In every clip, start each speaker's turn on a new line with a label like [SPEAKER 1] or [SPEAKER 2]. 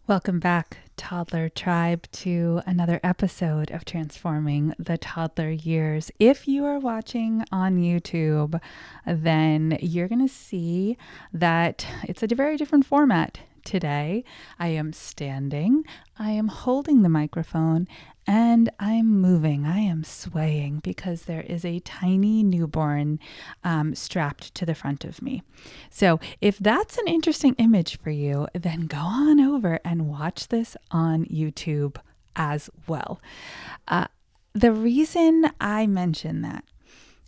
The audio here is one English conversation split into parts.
[SPEAKER 1] Welcome back, Toddler Tribe, to another episode of Transforming the Toddler Years. If you are watching on YouTube, then you're going to see that it's a very different format today. I am standing, I am holding the microphone, and I'm moving. I am swaying because there is a tiny newborn strapped to the front of me. So if that's an interesting image for you, then go on over and watch this on YouTube as well. The reason I mention that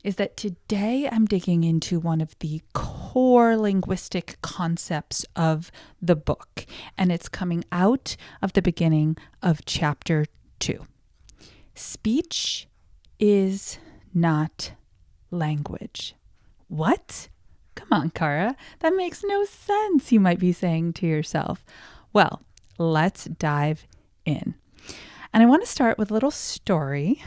[SPEAKER 1] is that today I'm digging into one of the core linguistic concepts of the book, and it's coming out of the beginning of chapter 2. Speech is not language. What? Come on, Cara. That makes no sense, you might be saying to yourself. Well, let's dive in. And I want to start with a little story.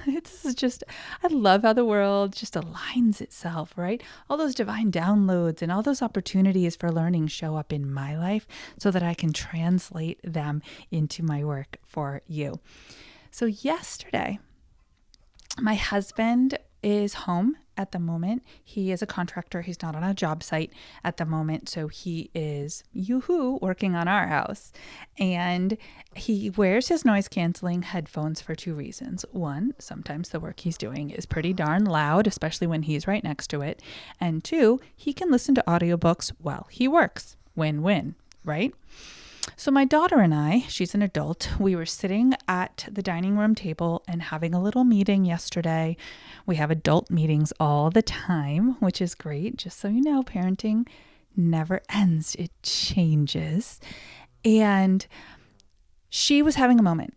[SPEAKER 1] This is just, I love how the world just aligns itself, right? All those divine downloads and all those opportunities for learning show up in my life so that I can translate them into my work for you. So yesterday, my husband is home at the moment. He is a contractor. He's not on a job site at the moment. So he is, working on our house. And he wears his noise canceling headphones for 2 reasons. One, sometimes the work he's doing is pretty darn loud, especially when he's right next to it. And 2, he can listen to audiobooks while he works. Win-win, right? So my daughter and I, she's an adult, we were sitting at the dining room table and having a little meeting yesterday. We have adult meetings all the time, which is great. Just so you know, parenting never ends. It changes. And she was having a moment.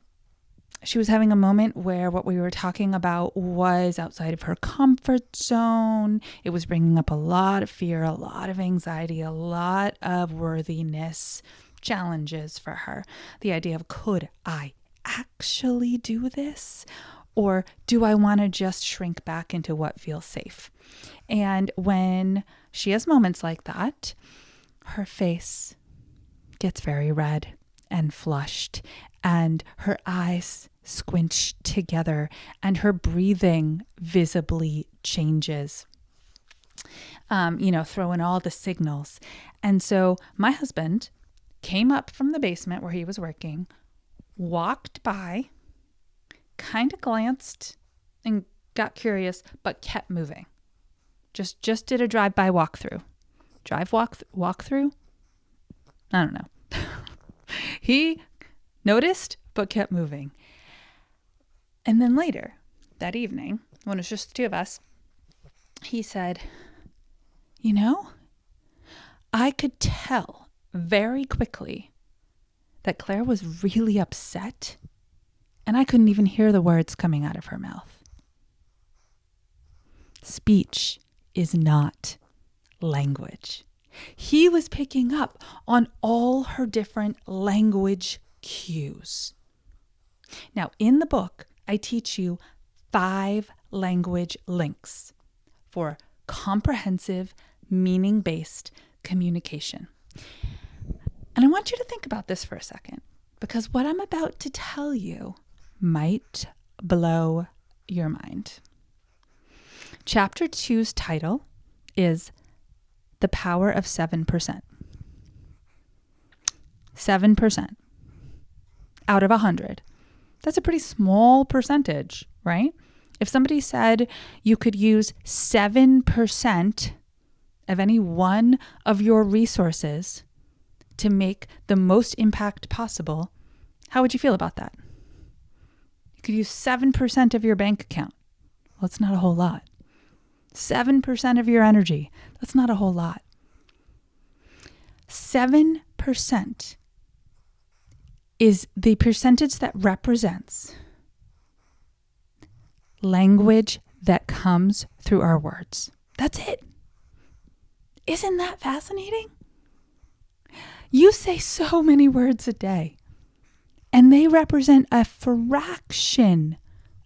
[SPEAKER 1] She was having a moment where what we were talking about was outside of her comfort zone. It was bringing up a lot of fear, a lot of anxiety, a lot of worthiness challenges for her. The idea of, could I actually do this? Or do I want to just shrink back into what feels safe? And when she has moments like that, her face gets very red and flushed, and her eyes squinch together, and her breathing visibly changes. Throwing all the signals. And so my husband came up from the basement where he was working, walked by, kind of glanced and got curious, but kept moving. Just did a drive-by walkthrough. Walkthrough? I don't know. He noticed, but kept moving. And then later, that evening, when it was just the 2 of us, he said, I could tell very quickly that Claire was really upset, and I couldn't even hear the words coming out of her mouth. Speech is not language. He was picking up on all her different language cues. Now, in the book, I teach you 5 language links for comprehensive, meaning-based communication. And I want you to think about this for a second, because what I'm about to tell you might blow your mind. Chapter 2's title is The Power of 7%. 7% out of 100. That's a pretty small percentage, right? If somebody said you could use 7% of any one of your resources to make the most impact possible, how would you feel about that? You could use 7% of your bank account. Well, it's not a whole lot. 7% of your energy. That's not a whole lot. 7% is the percentage that represents language that comes through our words. That's it. Isn't that fascinating? You say so many words a day, and they represent a fraction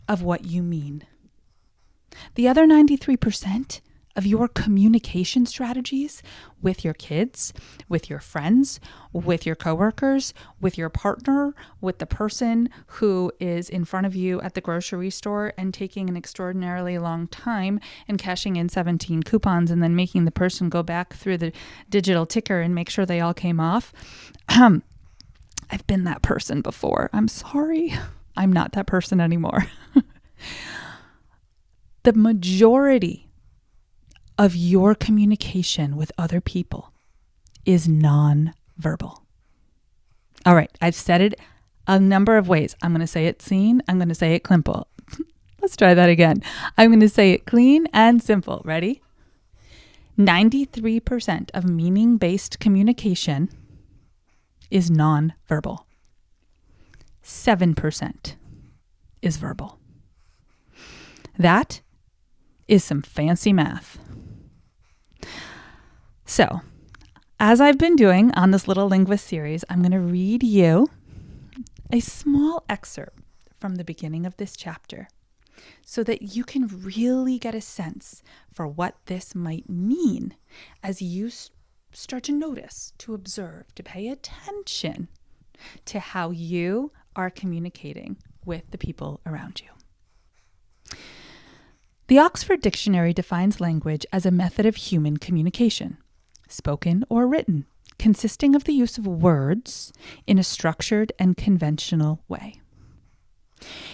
[SPEAKER 1] of what you mean. The other 93% of your communication strategies with your kids, with your friends, with your coworkers, with your partner, with the person who is in front of you at the grocery store and taking an extraordinarily long time and cashing in 17 coupons and then making the person go back through the digital ticker and make sure they all came off. I've been that person before. I'm sorry. I'm not that person anymore. The majority of your communication with other people is nonverbal. All right, I've said it a number of ways. I'm going to say it clean. I'm going to say it simple. Let's try that again. I'm going to say it clean and simple. Ready? 93% of meaning-based communication is nonverbal. 7% is verbal. That is some fancy math. So, as I've been doing on this little linguist series, I'm going to read you a small excerpt from the beginning of this chapter so that you can really get a sense for what this might mean as you start to notice, to observe, to pay attention to how you are communicating with the people around you. The Oxford Dictionary defines language as a method of human communication, spoken or written, consisting of the use of words in a structured and conventional way.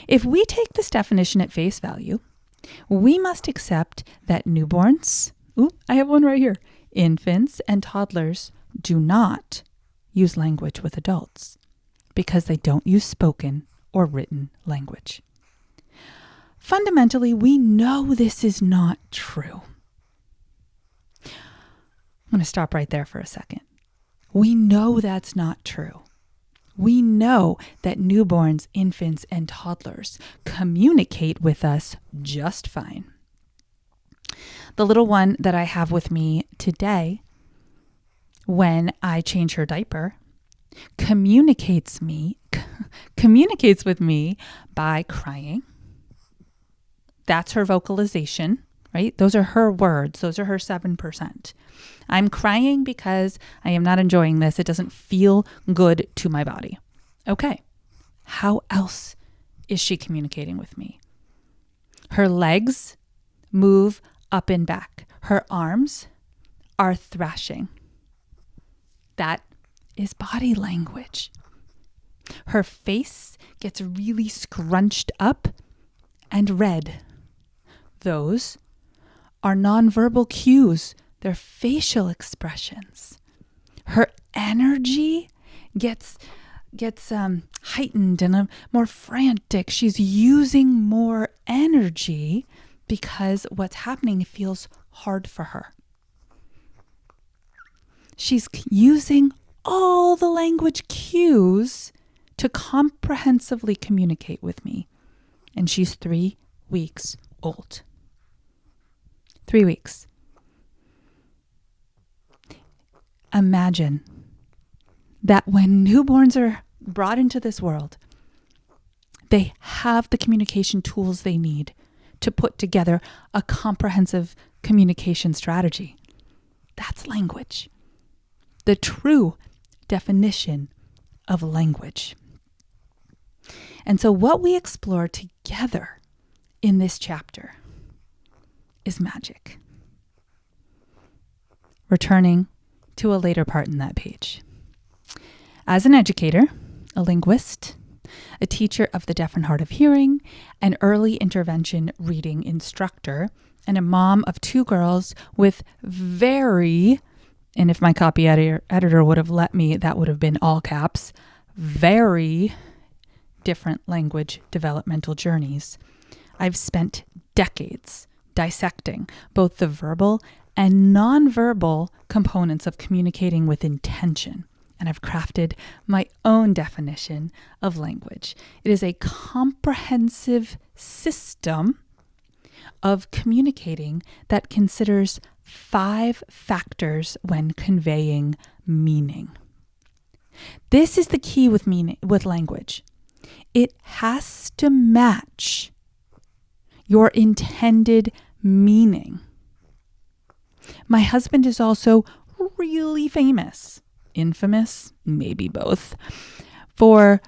[SPEAKER 1] If we take this definition at face value, we must accept that newborns, I have one right here, infants and toddlers do not use language with adults because they don't use spoken or written language. Fundamentally, we know this is not true. I'm going to stop right there for a second. We know that's not true. We know that newborns, infants, and toddlers communicate with us just fine. The little one that I have with me today, when I change her diaper, communicates with me by crying. That's her vocalization, right? Those are her words. Those are her 7%. I'm crying because I am not enjoying this. It doesn't feel good to my body. Okay. How else is she communicating with me? Her legs move up and back. Her arms are thrashing. That is body language. Her face gets really scrunched up and red. Those are nonverbal cues. They're facial expressions. Her energy gets heightened and more frantic. She's using more energy because what's happening feels hard for her. She's using all the language cues to comprehensively communicate with me. And she's 3 weeks old. 3 weeks. Imagine that when newborns are brought into this world, they have the communication tools they need to put together a comprehensive communication strategy. That's language. The true definition of language. And so what we explore together in this chapter is magic. Returning to a later part in that page. As an educator, a linguist, a teacher of the deaf and hard of hearing, an early intervention reading instructor, and a mom of 2 girls with very, and if my copy editor would have let me, that would have been all caps, very different language developmental journeys. I've spent decades dissecting both the verbal and nonverbal components of communicating with intention. And I've crafted my own definition of language. It is a comprehensive system of communicating that considers 5 factors when conveying meaning. This is the key with language. It has to match your intended meaning. My husband is also really famous, infamous, maybe both, for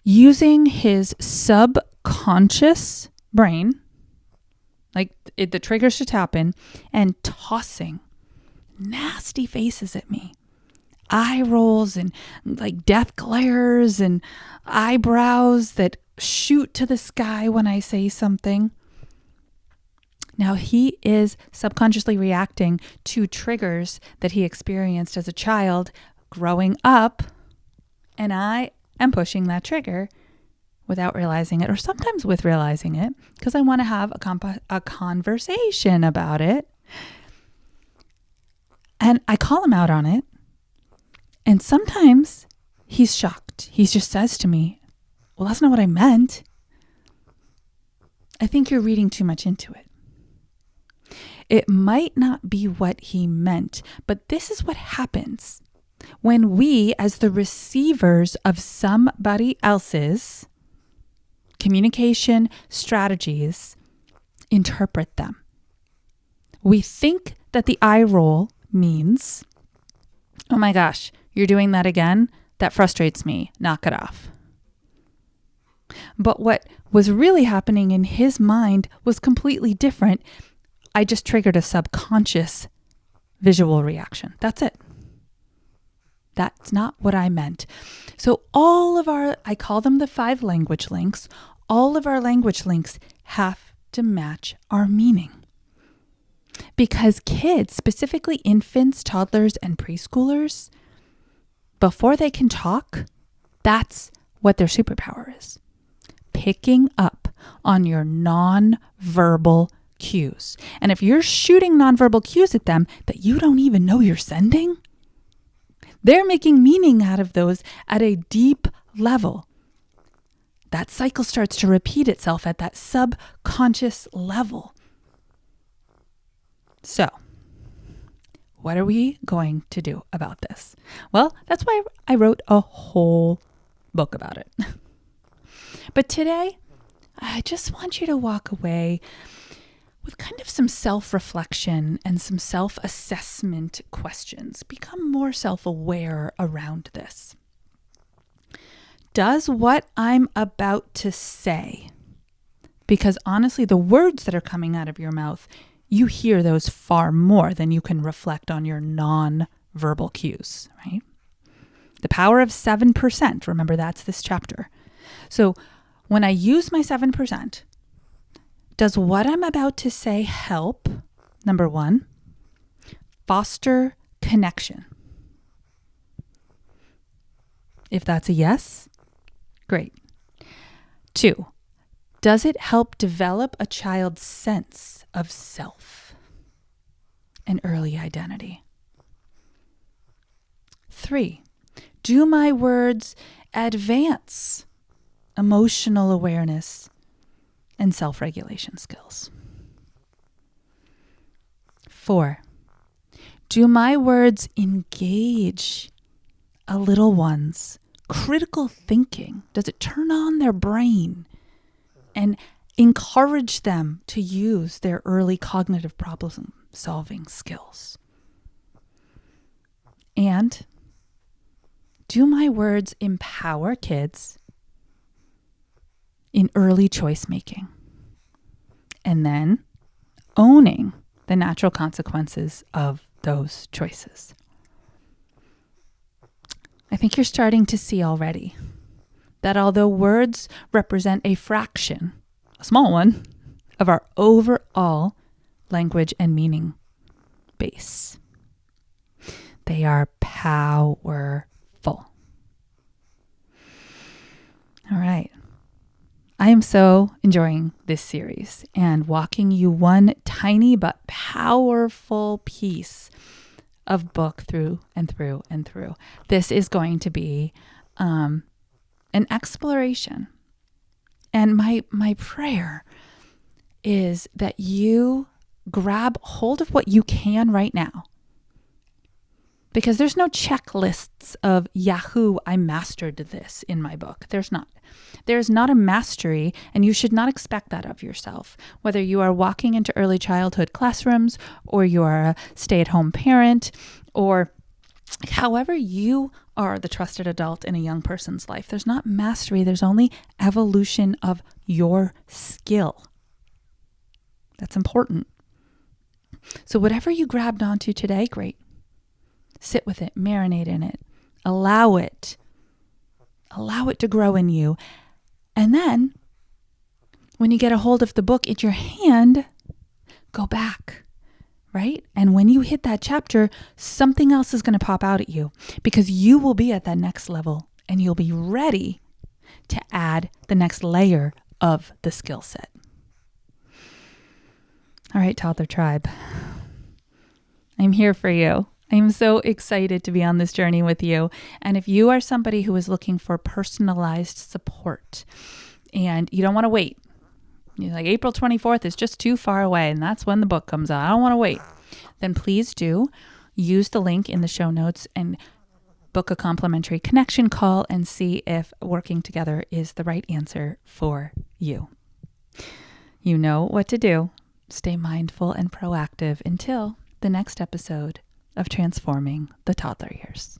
[SPEAKER 1] using his subconscious brain, like the triggers should happen, and tossing nasty faces at me. Eye rolls and like death glares and eyebrows that shoot to the sky when I say something. Now he is subconsciously reacting to triggers that he experienced as a child growing up, and I am pushing that trigger without realizing it, or sometimes with realizing it, because I want to have a conversation about it. And I call him out on it. And sometimes he's shocked. He just says to me, well, that's not what I meant. I think you're reading too much into it. It might not be what he meant, but this is what happens when we, as the receivers of somebody else's communication strategies, interpret them. We think that the eye roll means, oh my gosh, you're doing that again? That frustrates me. Knock it off. But what was really happening in his mind was completely different. I just triggered a subconscious visual reaction. That's it. That's not what I meant. So I call them the 5 language links. All of our language links have to match our meaning. Because kids, specifically infants, toddlers, and preschoolers, before they can talk, that's what their superpower is. Picking up on your nonverbal cues. And if you're shooting nonverbal cues at them that you don't even know you're sending, they're making meaning out of those at a deep level. That cycle starts to repeat itself at that subconscious level. So, what are we going to do about this? Well, that's why I wrote a whole book about it. But today, I just want you to walk away with kind of some self-reflection and some self-assessment questions. Become more self-aware around this. Does what I'm about to say, because honestly, the words that are coming out of your mouth, you hear those far more than you can reflect on your non-verbal cues, right? The power of 7%, remember that's this chapter. So when I use my 7%, does what I'm about to say help, number 1, foster connection? If that's a yes, great. 2, does it help develop a child's sense of self and early identity? 3, do my words advance emotional awareness and self-regulation skills? 4, do my words engage a little one's critical thinking? Does it turn on their brain and encourage them to use their early cognitive problem-solving skills? And do my words empower kids in early choice making? And then owning the natural consequences of those choices. I think you're starting to see already that although words represent a fraction, a small one, of our overall language and meaning base, they are powerful. All right. I am so enjoying this series and walking you one tiny but powerful piece of book through and through and through. This is going to be an exploration. And my prayer is that you grab hold of what you can right now Because there's no checklists of Yahoo, I mastered this in my book. There's not. There's not a mastery, and you should not expect that of yourself. Whether you are walking into early childhood classrooms, or you are a stay-at-home parent, or however you are the trusted adult in a young person's life, there's not mastery. There's only evolution of your skill. That's important. So whatever you grabbed onto today, great. Sit with it, marinate in it, allow it to grow in you. And then when you get a hold of the book in your hand, go back, right? And when you hit that chapter, something else is going to pop out at you because you will be at that next level and you'll be ready to add the next layer of the skill set. All right, Toddler Tribe, I'm here for you. I'm so excited to be on this journey with you. And if you are somebody who is looking for personalized support and you don't want to wait, you're like, April 24th is just too far away and that's when the book comes out. I don't want to wait. Then please do use the link in the show notes and book a complimentary connection call and see if working together is the right answer for you. You know what to do. Stay mindful and proactive until the next episode of Transforming the Toddler Years.